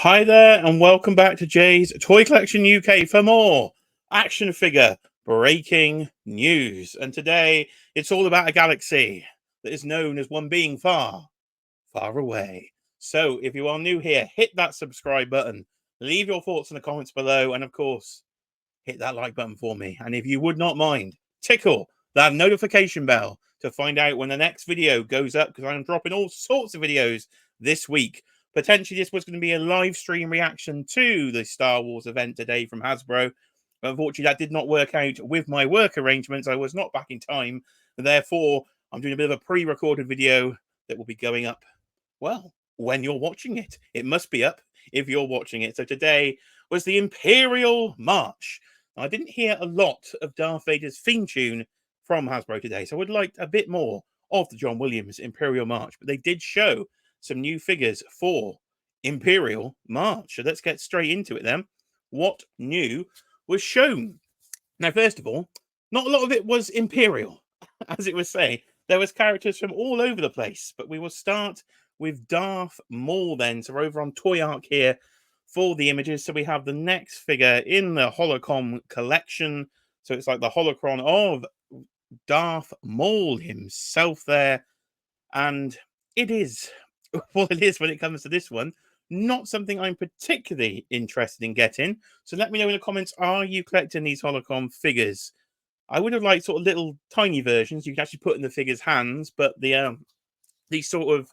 Hi there, and welcome back to Jay's Toy Collection UK for more action figure breaking news. And today it's all about a galaxy that is known as one being far, far away. So if you are new here, hit that subscribe button, leave your thoughts in the comments below, and of course, hit that like button for me. And if you would not mind, tickle that notification bell to find out when the next video goes up, because I'm dropping all sorts of videos this week. Potentially, this was going to be a live stream reaction to the Star Wars event today from Hasbro. Unfortunately, that did not work out with my work arrangements. I was not back in time. And therefore, I'm doing a bit of a pre-recorded video that will be going up, well, when you're watching it. It must be up if you're watching it. So today was the Imperial March. I didn't hear a lot of Darth Vader's theme tune from Hasbro today, so I would like a bit more of the John Williams Imperial March. But they did show some new figures for Imperial March. So let's get straight into it then. What new was shown? Now, first of all, not a lot of it was Imperial, as it was saying. There was characters from all over the place, but we will start with Darth Maul then. So we're over on Toy Arc here for the images. So we have the next figure in the Holocomm Collection. So it's like the holocron of Darth Maul himself there. And it is what it is when it comes to this one. Not something I'm particularly interested in getting. So let me know in the comments, are you collecting these Holocomm figures? I would have liked sort of little tiny versions you can actually put in the figure's hands, but the sort of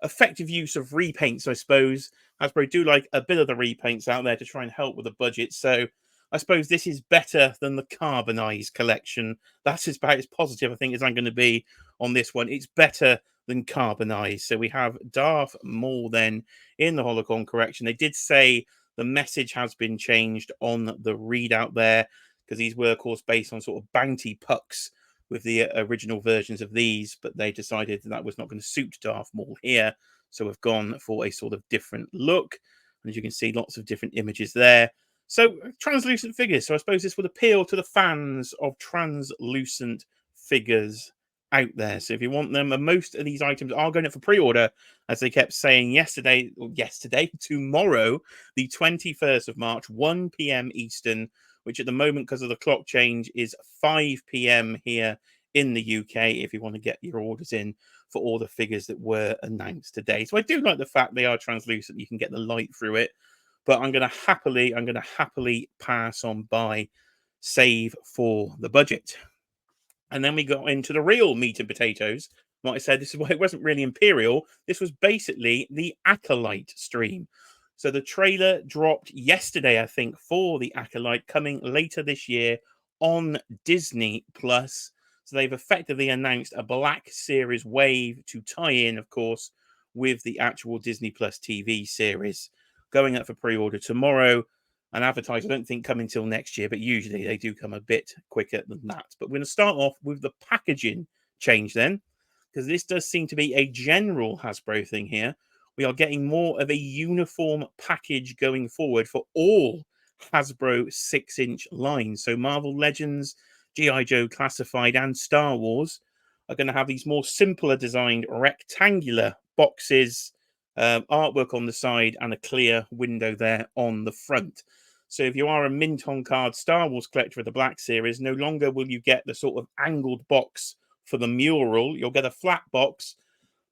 effective use of repaints, I suppose, Hasbro do like a bit of the repaints out there to try and help with the budget. So I suppose this is better than the carbonized collection. That's about as positive, I think, as I'm going to be on this one. It's better than carbonized. So we have Darth Maul then in the Holocomm collection. They did say the message has been changed on the readout there, because these were, of course, based on sort of bounty pucks with the original versions of these, but they decided that was not going to suit Darth Maul here. So we've gone for a sort of different look. And as you can see, lots of different images there. So translucent figures. So I suppose this would appeal to the fans of translucent figures out there. So if you want them, and most of these items are going up for pre-order, as they kept saying tomorrow, the 21st of March, 1 p.m. Eastern, which at the moment, because of the clock change, is 5 p.m. here in the UK, if you want to get your orders in for all the figures that were announced today. So I do like the fact they are translucent. You can get the light through it, but I'm going to happily pass on by, save for the budget. And then we got into the real meat and potatoes. Like I said, this is why it wasn't really Imperial. This was basically the Acolyte stream. So the trailer dropped yesterday, I think, for the Acolyte, coming later this year on Disney Plus. So they've effectively announced a Black Series wave to tie in, of course, with the actual Disney Plus TV series, going up for pre-order tomorrow. And advertised, I don't think, come until next year, but usually they do come a bit quicker than that. But we're going to start off with the packaging change then, because this does seem to be a general Hasbro thing here. We are getting more of a uniform package going forward for all Hasbro 6-inch lines. So Marvel Legends, G.I. Joe Classified, and Star Wars are going to have these more simpler designed rectangular boxes, artwork on the side, and a clear window there on the front. So if you are a mint on card Star Wars collector of the Black Series, no longer will you get the sort of angled box for the mural. You'll get a flat box,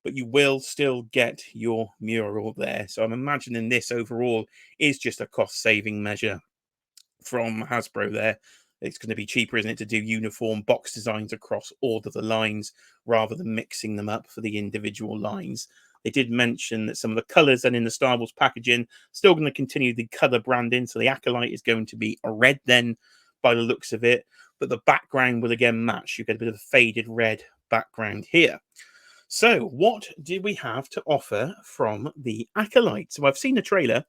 but you will still get your mural there. So I'm imagining this overall is just a cost-saving measure from Hasbro there. It's going to be cheaper, isn't it, to do uniform box designs across all of the lines rather than mixing them up for the individual lines. They did mention that some of the colors and in the Star Wars packaging still going to continue the color branding. So the Acolyte is going to be a red then by the looks of it, but the background will again match. You get a bit of a faded red background here. So what did we have to offer from the Acolyte? So I've seen the trailer,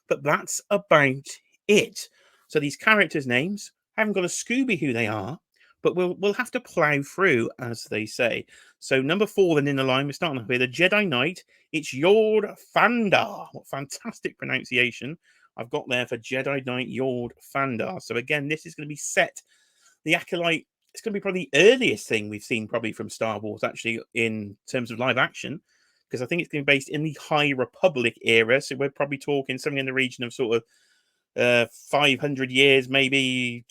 but that's about it. So these characters' names, haven't got a Scooby who they are, but we'll have to plow through, as they say. So number 4 then in the line, we're starting off with a Jedi Knight. It's Yord Fandar. What fantastic pronunciation I've got there for Jedi Knight Yord Fandar. So again, this is going to be set. The Acolyte, it's going to be probably the earliest thing we've seen probably from Star Wars, actually, in terms of live action. because I think it's going to be based in the High Republic era. So we're probably talking something in the region of sort of 500 years, maybe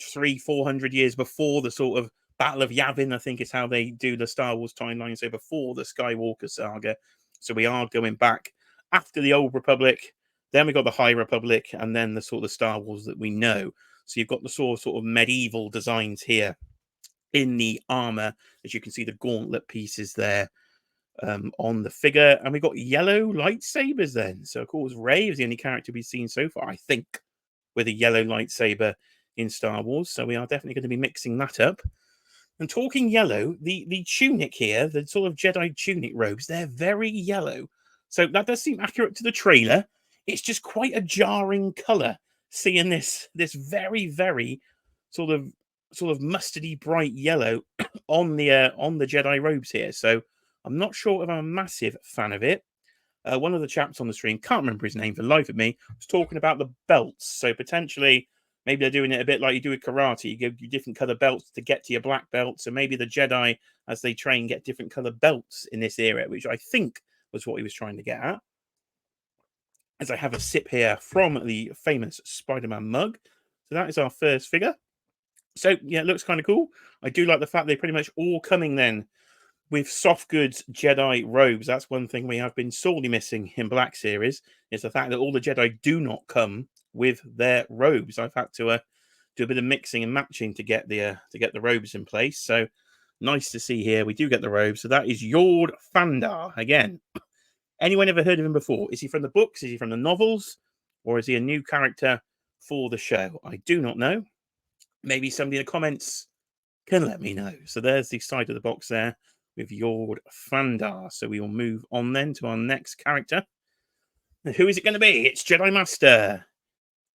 400 years before the sort of Battle of Yavin, I think is how they do the Star Wars timeline. So before the Skywalker saga. So we are going back after the Old Republic. Then we got the High Republic, and then the sort of Star Wars that we know. So you've got the sort of medieval designs here in the armor, as you can see the gauntlet pieces there on the figure. And we got yellow lightsabers then. So of course Rey is the only character we've seen so far, I think, with a yellow lightsaber in Star Wars. So we are definitely going to be mixing that up. And talking yellow, the tunic here, the sort of Jedi tunic robes, they're very yellow. So that does seem accurate to the trailer. It's just quite a jarring colour, seeing this very, very sort of mustardy bright yellow on the Jedi robes here. So I'm not sure if I'm a massive fan of it. One of the chaps on the stream, can't remember his name for the life of me, was talking about the belts. So potentially, maybe they're doing it a bit like you do with karate. You give you different color belts to get to your black belt. So maybe the Jedi, as they train, get different color belts in this era, which I think was what he was trying to get at. As I have a sip here from the famous Spider-Man mug. So that is our first figure. So yeah, it looks kind of cool. I do like the fact they're pretty much all coming then with soft goods Jedi robes. That's one thing we have been sorely missing in Black Series, is the fact that all the Jedi do not come with their robes. I've had to do a bit of mixing and matching to get the robes in place. So nice to see here. We do get the robes. So that is Yord Fandar again. Anyone ever heard of him before? Is he from the books? Is he from the novels? Or is he a new character for the show? I do not know. Maybe somebody in the comments can let me know. So there's the side of the box there with Yord Fandar. So we will move on then to our next character. And who is it going to be? It's Jedi Master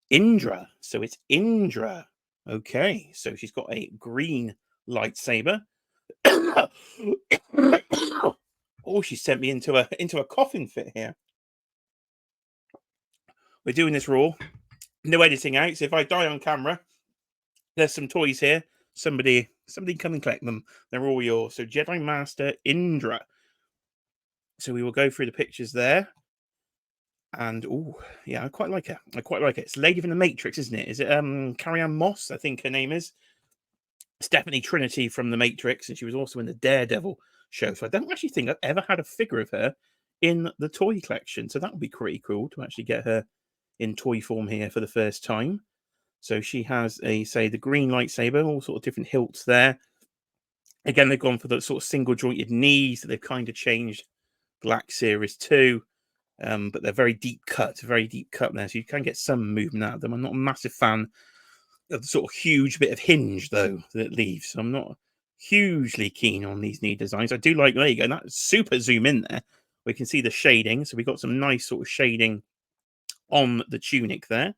Indra. So it's Indra. Okay, so she's got a green lightsaber. Oh, she sent me into a coughing fit here. We're doing this raw. No editing out. So if I die on camera, there's some toys here. Somebody come and collect them. They're all yours. So Jedi Master Indra. So we will go through the pictures there. And oh, yeah, I quite like her. I quite like it. It's Lady from the Matrix, isn't it? Is it Carrie-Anne Moss? I think her name is. It's definitely Trinity from the Matrix, and she was also in the Daredevil show. So I don't actually think I've ever had a figure of her in the toy collection. So that would be pretty cool to actually get her in toy form here for the first time. So she has the green lightsaber, all sort of different hilts there. Again, they've gone for the sort of single jointed knees that they've kind of changed Black Series 2. But they're very deep cut there. So you can get some movement out of them. I'm not a massive fan of the sort of huge bit of hinge, though, that it leaves. So I'm not hugely keen on these knee designs. I do like, there you go, that super zoom in there. We can see the shading. So we've got some nice sort of shading on the tunic there.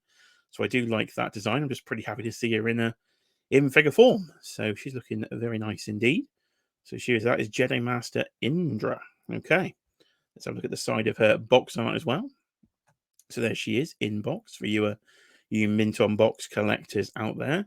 So I do like that design. I'm just pretty happy to see her in figure form. So she's looking very nice indeed. So that is Jedi Master Indra. Okay. Let's have a look at the side of her box art as well. So there she is in box for you mint on box collectors out there.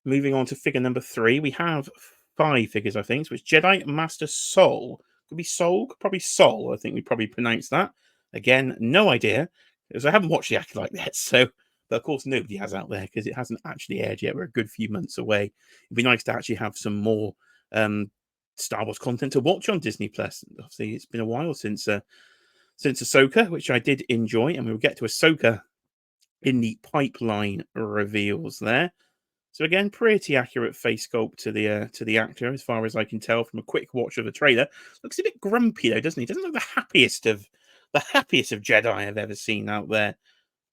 Moving on to figure number 3. We have 5 figures, I think. So it's Jedi Master Sol. Could be Sol, probably Sol. I think we probably pronounce that. Again, no idea, because I haven't watched the Acolyte yet. So, but of course, nobody has out there because it hasn't actually aired yet. We're a good few months away. It'd be nice to actually have some more Star Wars content to watch on Disney Plus. Obviously, it's been a while since Ahsoka, which I did enjoy, and we will get to Ahsoka in the pipeline reveals there. So again, pretty accurate face sculpt to the actor, as far as I can tell from a quick watch of the trailer. Looks a bit grumpy though, doesn't he? Doesn't look the happiest of Jedi I've ever seen out there.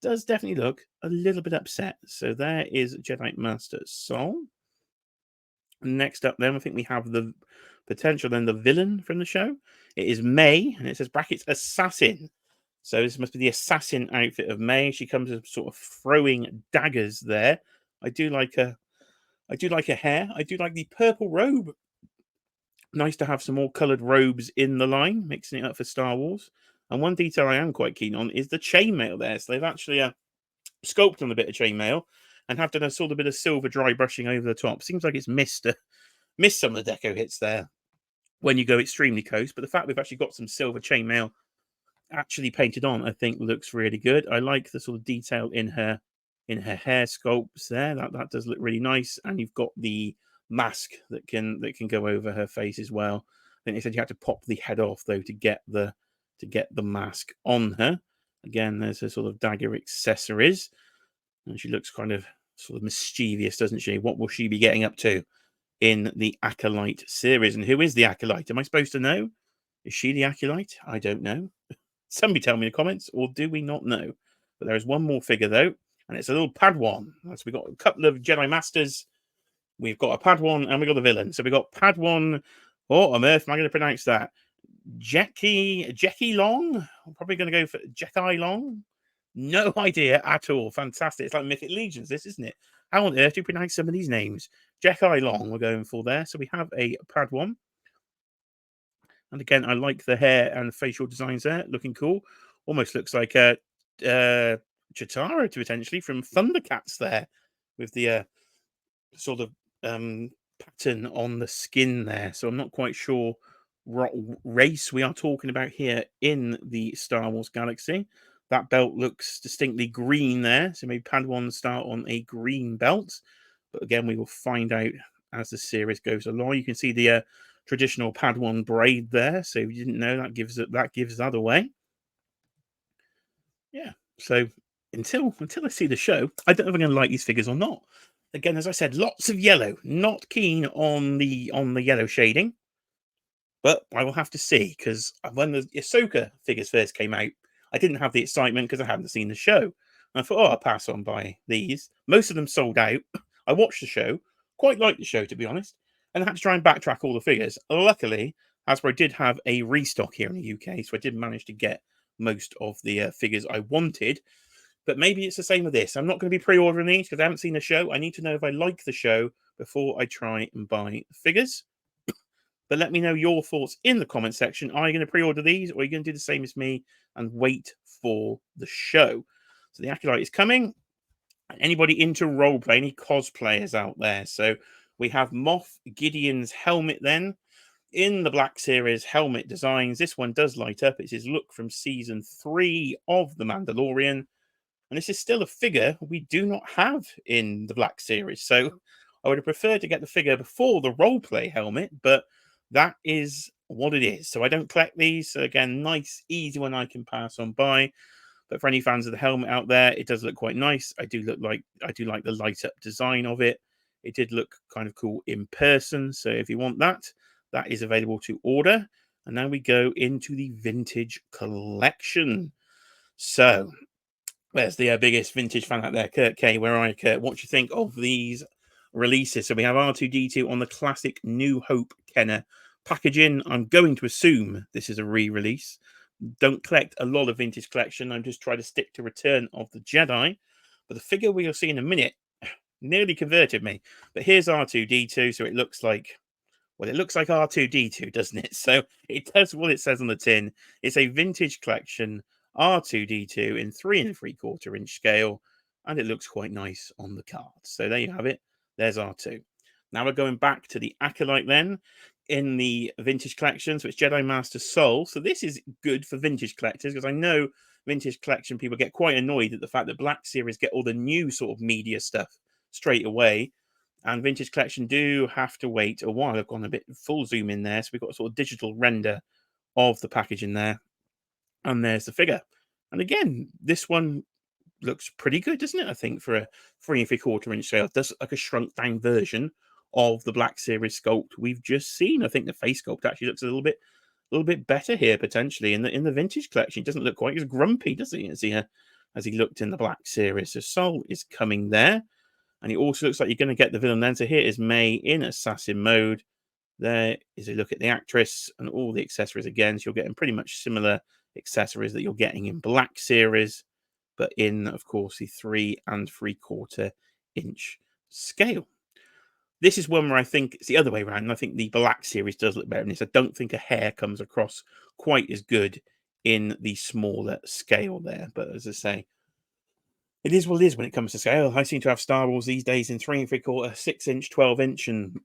Does definitely look a little bit upset. So there is Jedi Master Sol. Next up, then I think we have the villain from the show. It is May, and it says brackets assassin. So this must be the assassin outfit of May. She comes as sort of throwing daggers there. I do like her hair. I do like the purple robe. Nice to have some more coloured robes in the line, mixing it up for Star Wars. And one detail I am quite keen on is the chainmail there. So they've actually sculpted on a bit of chainmail and have done a sort of bit of silver dry brushing over the top. Seems like it's missed some of the deco hits there when you go extremely close. But the fact we've actually got some silver chainmail actually painted on, I think looks really good. I like the sort of detail in her hair sculpts there. That does look really nice. And you've got the mask that can go over her face as well. I think they said you had to pop the head off though to get the mask on her. Again, there's her sort of dagger accessories, and she looks kind of sort of mischievous, doesn't she? What will she be getting up to in the Acolyte series? And who is the Acolyte? Am I supposed to know? Is she the Acolyte? I don't know. Somebody tell me in the comments, or do we not know? But there is one more figure though, and it's a little Padawan. So we've got a couple of Jedi Masters. We've got a Padawan and we've got the villain. So we've got Padawan. What on earth am I going to pronounce that? Jackie Long? I'm probably going to go for Jackie Long. No idea at all. Fantastic. It's like Mythic Legions, this, isn't it? How on earth do you pronounce some of these names? Jackie Long we're going for there. So we have a Padawan. And again, I like the hair and facial designs there. Looking cool. Almost looks like a Chitara potentially from Thundercats there, with the sort of pattern on the skin there. So I'm not quite sure what race we are talking about here in the Star Wars galaxy. That belt looks distinctly green there. So maybe Padawan start on a green belt. But again, we will find out as the series goes along. You can see the traditional Padawan braid there. So if you didn't know, that gives that away. Yeah. So until I see the show, I don't know if I'm going to like these figures or not. Again, as I said, lots of yellow. Not keen on the yellow shading, but I will have to see, because when the Ahsoka figures first came out, I didn't have the excitement because I hadn't seen the show. And I thought, oh, I'll pass on by these. Most of them sold out. I watched the show, quite liked the show to be honest, and I had to try and backtrack all the figures. Luckily, Hasbro did have a restock here in the UK, so I did manage to get most of the figures I wanted. But maybe it's the same with this. I'm not going to be pre-ordering these because I haven't seen the show. I need to know if I like the show before I try and buy the figures. But let me know your thoughts in the comment section. Are you going to pre-order these, or are you going to do the same as me and wait for the show? So the Acolyte is coming. Anybody into roleplay, any cosplayers out there? So we have Moff Gideon's helmet then. In the Black Series helmet designs, this one does light up. It's his look from season 3 of The Mandalorian. And this is still a figure we do not have in the Black Series. So I would have preferred to get the figure before the roleplay helmet, but that is what it is. So I don't collect these. So again, nice, easy one I can pass on by. But for any fans of the helmet out there, it does look quite nice. I do like the light up design of it. It did look kind of cool in person. So if you want that, that is available to order. And now we go into the vintage collection. So there's the biggest vintage fan out there, Kurt K. Where are you, Kurt? What do you think of these releases? So we have R2-D2 on the classic New Hope Kenner packaging. I'm going to assume this is a re-release. Don't collect a lot of vintage collection. I'm just trying to stick to Return of the Jedi. But the figure we'll see in a minute nearly converted me. But here's R2-D2, so it looks like, well, it looks like R2-D2, doesn't it? So it does what it says on the tin. It's a vintage collection R2-D2 in 3 3/4 inch scale, and it looks quite nice on the card. So there you have it. There's R2. Now we're going back to the Acolyte then in the vintage collection. So it's Jedi Master Soul. So this is good for vintage collectors, because I know vintage collection people get quite annoyed at the fact that Black Series get all the new sort of media stuff straight away. And vintage collection do have to wait a while. I've gone a bit full zoom in there. So we've got a sort of digital render of the package in there. And there's the figure. And again, this one looks pretty good, doesn't it? I think for a 3 3/4 inch scale. It does like a shrunk down version of the Black Series sculpt we've just seen. I think the face sculpt actually looks a little bit better here potentially in the vintage collection. It doesn't look quite as grumpy, does he? As he looked in the Black Series. So Soul is coming there. And it also looks like you're going to get the villain then. So here is May in assassin mode. There is a look at the actress and all the accessories again. So you're getting pretty much similar accessories that you're getting in Black Series, but in, of course, the 3 3/4 inch scale. This is one where I think it's the other way around. I think the Black Series does look better in this. I don't think a hair comes across quite as good in the smaller scale there. But as I say, it is what it is when it comes to scale. I seem to have Star Wars these days in 3 3/4, 6 inch, 12 inch, and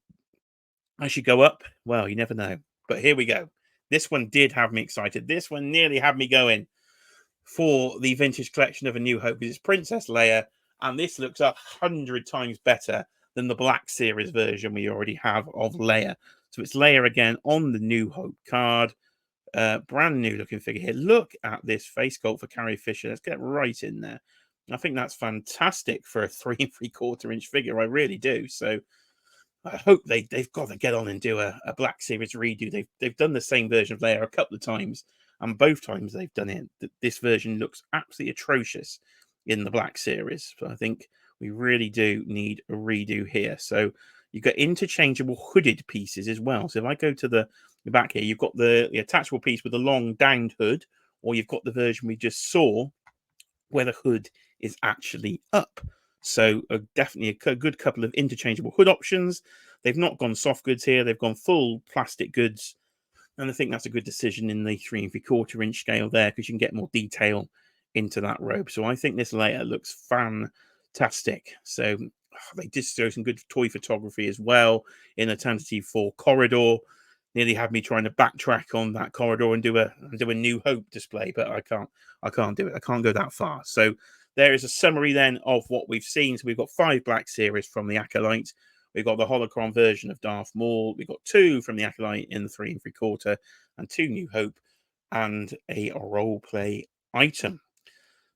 as you go up, well, you never know. But here we go. This one did have me excited. This one nearly had me going for the vintage collection of A New Hope. It's Princess Leia, and this looks 100 times better than the Black Series version we already have of Leia. So it's Leia again on the New Hope card. Brand new looking figure here. Look at this face sculpt for Carrie Fisher. Let's get right in there. I think that's fantastic for a 3 3/4 inch figure. I really do. So I hope they've got to get on and do a Black Series redo. They've done the same version of Leia a couple of times, and both times they've done it. This version looks absolutely atrocious in the Black Series. So I think we really do need a redo here. So you've got interchangeable hooded pieces as well. So if I go to the back here, you've got the attachable piece with the long downed hood, or you've got the version we just saw where the hood is actually up. So definitely a good couple of interchangeable hood options. They've not gone soft goods here. They've gone full plastic goods. And I think that's a good decision in the 3 3/4 inch scale there, because you can get more detail into that robe. So I think this layer looks fantastic. So they did show some good toy photography as well in the Eternity 4 corridor. Nearly had me trying to backtrack on that corridor and do a New Hope display, but I can't do it. I can't go that far. So there is a summary then of what we've seen. So we've got 5 Black Series from the Acolyte. We've got the Holocomm version of Darth Maul. We've got 2 from the Acolyte in the 3 3/4, and 2 New Hope, and a role play item.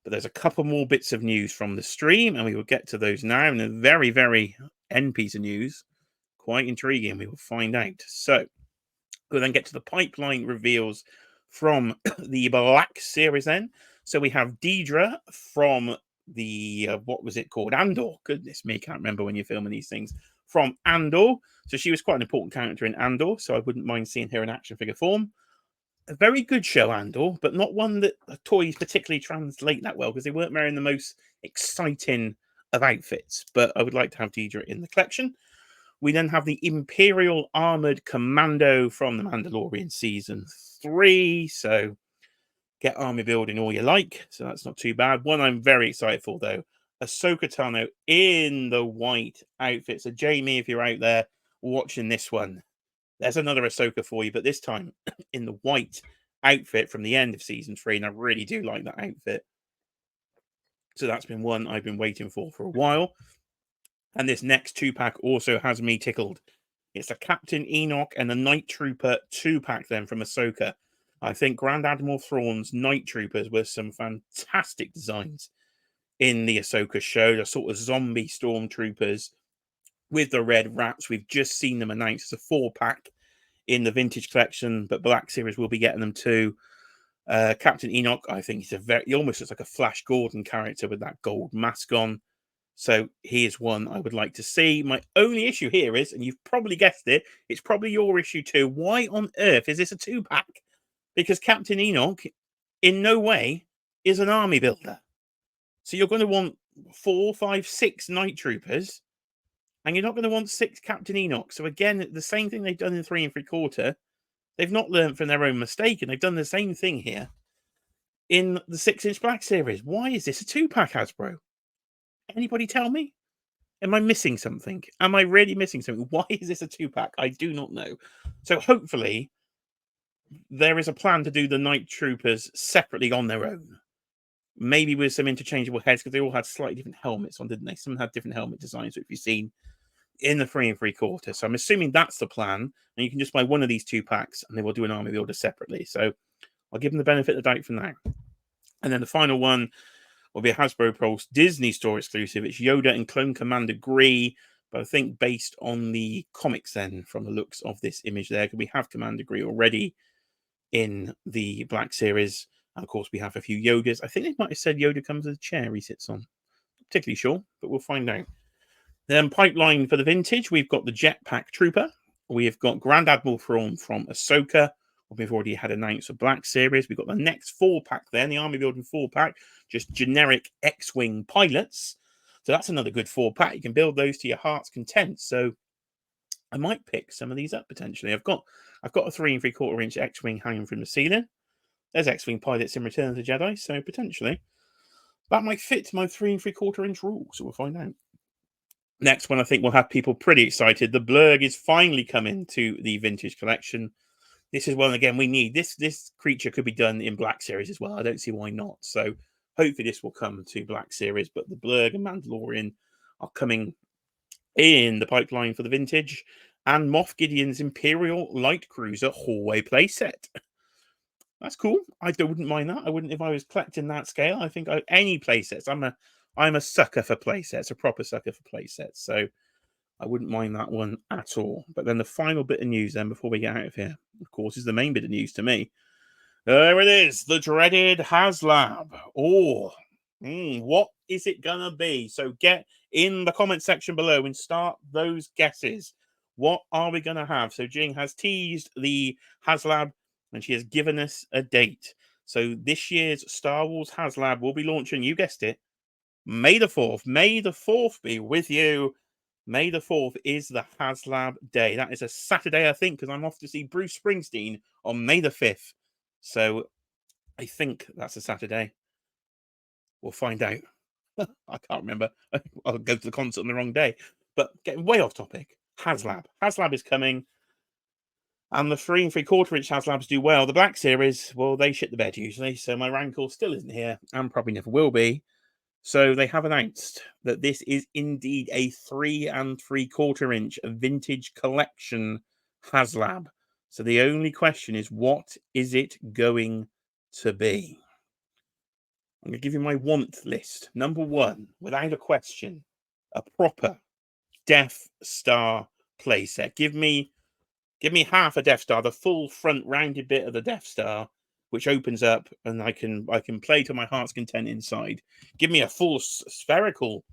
But there's a couple more bits of news from the stream, and we will get to those now. And a very, very end piece of news, quite intriguing. We will find out. So we'll then get to the pipeline reveals from the Black Series then. So we have Deidre from the, what was it called? Andor. Goodness me, can't remember when you're filming these things. From Andor. So she was quite an important character in Andor, so I wouldn't mind seeing her in action figure form. A very good show, Andor, but not one that the toys particularly translate that well, because they weren't wearing the most exciting of outfits. But I would like to have Deidre in the collection. We then have the Imperial Armored Commando from The Mandalorian Season 3. So get army building all you like. So that's not too bad. One I'm very excited for, though, Ahsoka Tano in the white outfit. So Jamie, if you're out there watching this one, there's another Ahsoka for you, but this time in the white outfit from the end of Season 3. And I really do like that outfit. So that's been one I've been waiting for a while. And this next 2-pack also has me tickled. It's a Captain Enoch and a Night Trooper 2-pack then from Ahsoka. I think Grand Admiral Thrawn's Night Troopers were some fantastic designs in the Ahsoka show. The sort of zombie stormtroopers with the red wraps. We've just seen them announced as a 4-pack in the vintage collection, but Black Series will be getting them too. Captain Enoch, I think he almost looks like a Flash Gordon character with that gold mask on. So he is one I would like to see. My only issue here is, and you've probably guessed it, it's probably your issue too. Why on earth is this a 2-pack? Because Captain Enoch in no way is an army builder. So you're going to want 4, 5, 6 Night Troopers, and you're not going to want 6 Captain Enoch. So again, the same thing they've done in 3 3/4. They've not learned from their own mistake, and they've done the same thing here in the 6-inch Black Series. Why is this a 2-pack, Hasbro? Anybody tell me? Am I missing something? Am I really missing something? Why is this a 2-pack? I do not know. So hopefully there is a plan to do the Night Troopers separately on their own. Maybe with some interchangeable heads, because they all had slightly different helmets on, didn't they? Some had different helmet designs, which you've seen in the 3 3/4. So I'm assuming that's the plan. And you can just buy one of these 2-packs and they will do an army builder separately. So I'll give them the benefit of the doubt for now. And then the final one will be a Hasbro Pulse Disney Store exclusive. It's Yoda and Clone Commander Gree, but I think based on the comics then, from the looks of this image there, because we have Commander Gree already in the Black Series. And of course, we have a few Yodas. I think they might have said Yoda comes with a chair he sits on. Not particularly sure, but we'll find out. Then pipeline for the vintage, we've got the Jetpack Trooper. We've got Grand Admiral Thrawn from Ahsoka. We've already had announced a Black Series. We've got the next 4-pack then, the Army Building 4-pack, just generic X-Wing pilots. So that's another good 4-pack. You can build those to your heart's content. So I might pick some of these up potentially. I've got a 3 3/4 inch X-Wing hanging from the ceiling. There's X-Wing pilots in Return of the Jedi, so potentially that might fit my 3 3/4 inch rule. So we'll find out. Next one, I think will have people pretty excited. The Blurg is finally coming to the vintage collection. this is one, again, we need. This creature could be done in Black Series as well. I don't see why not. So hopefully this will come to Black Series, but the Blurg and Mandalorian are coming in the pipeline for the vintage, and Moff Gideon's Imperial Light Cruiser hallway playset. That's cool. I wouldn't mind that. I wouldn't if I was collecting that scale. I think any playsets. I'm a sucker for playsets, a proper sucker for playsets. So I wouldn't mind that one at all. But then the final bit of news then before we get out of here, of course, is the main bit of news to me. There it is, the dreaded HASLAB. Oh, what is it gonna be? So get in the comment section below and start those guesses. What are we gonna have? So Jing has teased the HASLAB and she has given us a date. So this year's Star Wars HASLAB will be launching, you guessed it, May the 4th. May the 4th be with you. May the 4th is the HASLAB day. That is a Saturday, I think, because I'm off to see Bruce Springsteen on May the 5th. So I think that's a Saturday. We'll find out. I can't remember. I'll go to the concert on the wrong day. But getting way off topic, HASLAB. HASLAB is coming. And the 3 3/4 inch HASLABs do well. The Black Series, well, they shit the bed usually. So my Rancor still isn't here and probably never will be. So they have announced that this is indeed a 3 3/4 inch vintage collection HASLAB. So the only question is, what is it going to be? I'm going to give you my want list. Number 1, without a question, a proper Death Star playset. Give me half a Death Star, the full front rounded bit of the Death Star, which opens up and I can play to my heart's content inside. Give me a full spherical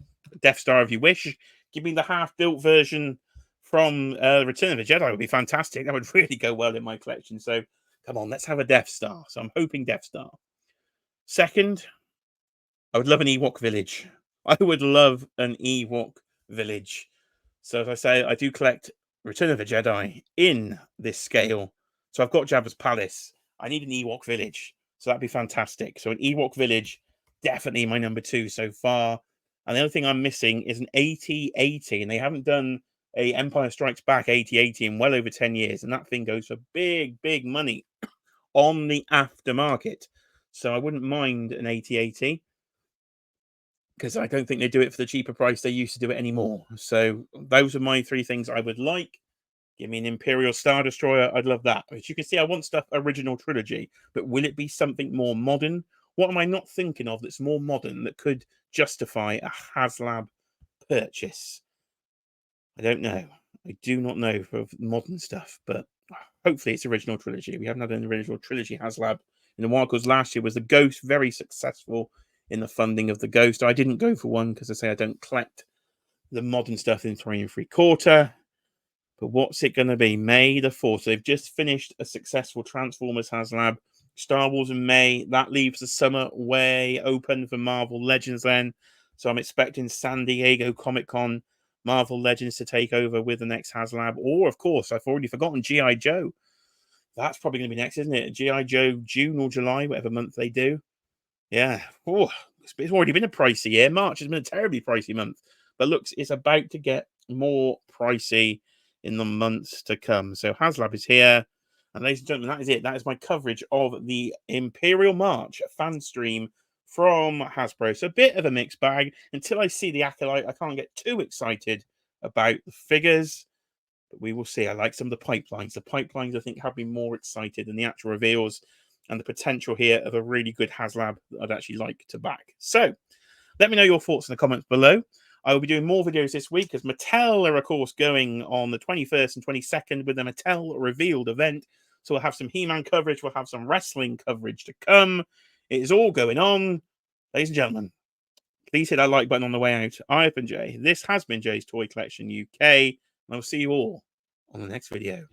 Death Star if you wish. Give me the half-built version from Return of the Jedi. Would be fantastic. That would really go well in my collection. So come on, let's have a Death Star. So I'm hoping Death Star. Second, I would love an Ewok village. I would love an Ewok village. So as I say, I do collect Return of the Jedi in this scale. So I've got Jabba's Palace. I need an Ewok village. So that'd be fantastic. So an Ewok village, definitely my number 2 so far. And the other thing I'm missing is an AT-80. And they haven't done a Empire Strikes Back AT-80 in well over 10 years. And that thing goes for big, big money on the aftermarket. So I wouldn't mind an AT-80, because I don't think they do it for the cheaper price they used to do it anymore. So those are my 3 things I would like. Give me an Imperial Star Destroyer. I'd love that. As you can see, I want stuff original trilogy, but will it be something more modern? What am I not thinking of that's more modern that could justify a HASLAB purchase? I don't know. I do not know for modern stuff, but hopefully it's original trilogy. We haven't had an original trilogy HASLAB in a while, because last year was the Ghost, very successful in the funding of the Ghost. I didn't go for one because I say I don't collect the modern stuff in 3 3/4. But what's it going to be? May the 4th. So they've just finished a successful Transformers HASLAB. Star Wars in May. That leaves the summer way open for Marvel Legends then. So I'm expecting San Diego Comic-Con, Marvel Legends to take over with the next HASLAB. Or, of course, I've already forgotten G.I. Joe. That's probably going to be next, isn't it? G.I. Joe, June or July, whatever month they do. Yeah. Oh, it's already been a pricey year. March has been a terribly pricey month. But looks, it's about to get more pricey in the months to come. So HASLAB is here. And ladies and gentlemen, that is it. That is my coverage of the Imperial March fan stream from Hasbro. So a bit of a mixed bag. Until I see the Acolyte, I can't get too excited about the figures. But we will see. I like some of the pipelines. The pipelines, I think, have me more excited than the actual reveals, and the potential here of a really good HASLAB that I'd actually like to back. So let me know your thoughts in the comments below. I will be doing more videos this week, as Mattel are, of course, going on the 21st and 22nd with the Mattel Revealed event. So we'll have some He-Man coverage. We'll have some wrestling coverage to come. It is all going on. Ladies and gentlemen, please hit that like button on the way out. I've been Jay. This has been Jay's Toy Collection UK. And I'll see you all on the next video.